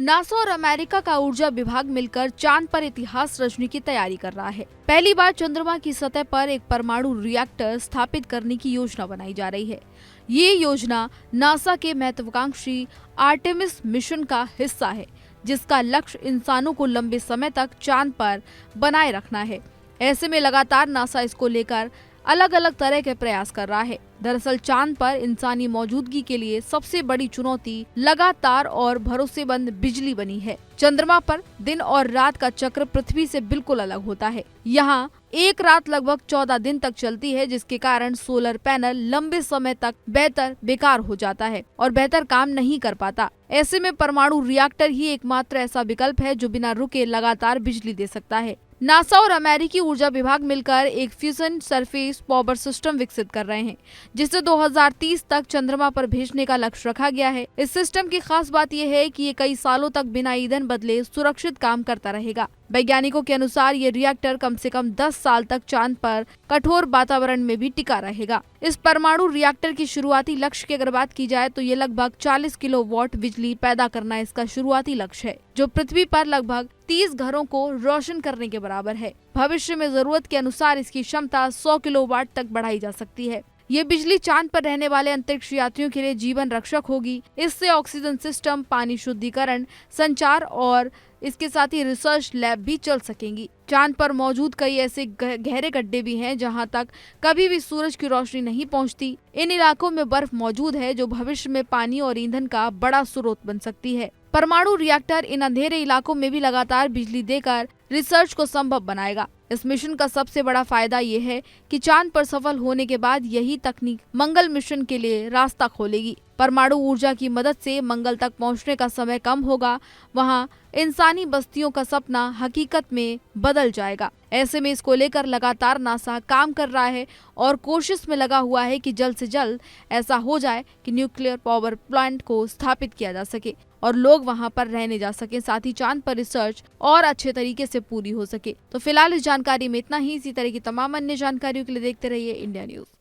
NASA और America का ऊर्जा विभाग मिलकर चांद पर इतिहास रचने की तैयारी कर रहा है। पहली बार चंद्रमा की सतह पर एक परमाणु रिएक्टर स्थापित करने की योजना बनाई जा रही है। ये योजना नासा के महत्वाकांक्षी आर्टेमिस मिशन का हिस्सा है, जिसका लक्ष्य इंसानों को लंबे समय तक चांद पर बनाए रखना है। ऐसे में लगातार नासा इसको लेकर अलग अलग तरह के प्रयास कर रहा है। दरअसल चांद पर इंसानी मौजूदगी के लिए सबसे बड़ी चुनौती लगातार और भरोसेमंद बिजली बनी है। चंद्रमा पर दिन और रात का चक्र पृथ्वी से बिल्कुल अलग होता है। यहाँ एक रात लगभग 14 दिन तक चलती है, जिसके कारण सोलर पैनल लंबे समय तक बेकार हो जाता है और बेहतर काम नहीं कर पाता। ऐसे में परमाणु रिएक्टर ही एकमात्र ऐसा विकल्प है जो बिना रुके लगातार बिजली दे सकता है। नासा और अमेरिकी ऊर्जा विभाग मिलकर एक फ्यूजन सरफेस पावर सिस्टम विकसित कर रहे हैं, जिसे 2030 तक चंद्रमा पर भेजने का लक्ष्य रखा गया है। इस सिस्टम की खास बात यह है कि ये कई सालों तक बिना ईंधन बदले सुरक्षित काम करता रहेगा। वैज्ञानिकों के अनुसार ये रिएक्टर कम से कम 10 साल तक चांद पर कठोर वातावरण में भी टिका रहेगा। इस परमाणु रिएक्टर की शुरुआती लक्ष्य की अगर बात की जाए तो ये लगभग 40 किलोवाट बिजली पैदा करना इसका शुरुआती लक्ष्य है, जो पृथ्वी पर लगभग 30 घरों को रोशन करने के बराबर है। भविष्य में जरूरत के अनुसार इसकी क्षमता 100 किलोवाट तक बढ़ाई जा सकती है। ये बिजली चांद पर रहने वाले अंतरिक्ष यात्रियों के लिए जीवन रक्षक होगी। इससे ऑक्सीजन सिस्टम, पानी शुद्धिकरण, संचार और इसके साथ ही रिसर्च लैब भी चल सकेंगी। चांद पर मौजूद कई ऐसे गहरे गड्ढे भी हैं जहां तक कभी भी सूरज की रोशनी नहीं पहुंचती। इन इलाकों में बर्फ मौजूद है, जो भविष्य में पानी और ईंधन का बड़ा स्रोत बन सकती है। परमाणु रिएक्टर इन अंधेरे इलाकों में भी लगातार बिजली देकर रिसर्च को संभव बनाएगा। इस मिशन का सबसे बड़ा फायदा ये है कि चांद पर सफल होने के बाद यही तकनीक मंगल मिशन के लिए रास्ता खोलेगी। परमाणु ऊर्जा की मदद से मंगल तक पहुंचने का समय कम होगा। वहां इंसानी बस्तियों का सपना हकीकत में बदल जाएगा। ऐसे में इसको लेकर लगातार नासा काम कर रहा है और कोशिश में लगा हुआ है कि जल्द से जल्द ऐसा हो जाए कि न्यूक्लियर पावर प्लांट को स्थापित किया जा सके और लोग वहां पर रहने जा सके, साथ ही चांद पर रिसर्च और अच्छे तरीके से पूरी हो सके। तो फिलहाल इस जानकारी में इतना ही। इसी तरह की तमाम अन्य जानकारियों के लिए देखते रहिए इंडिया न्यूज।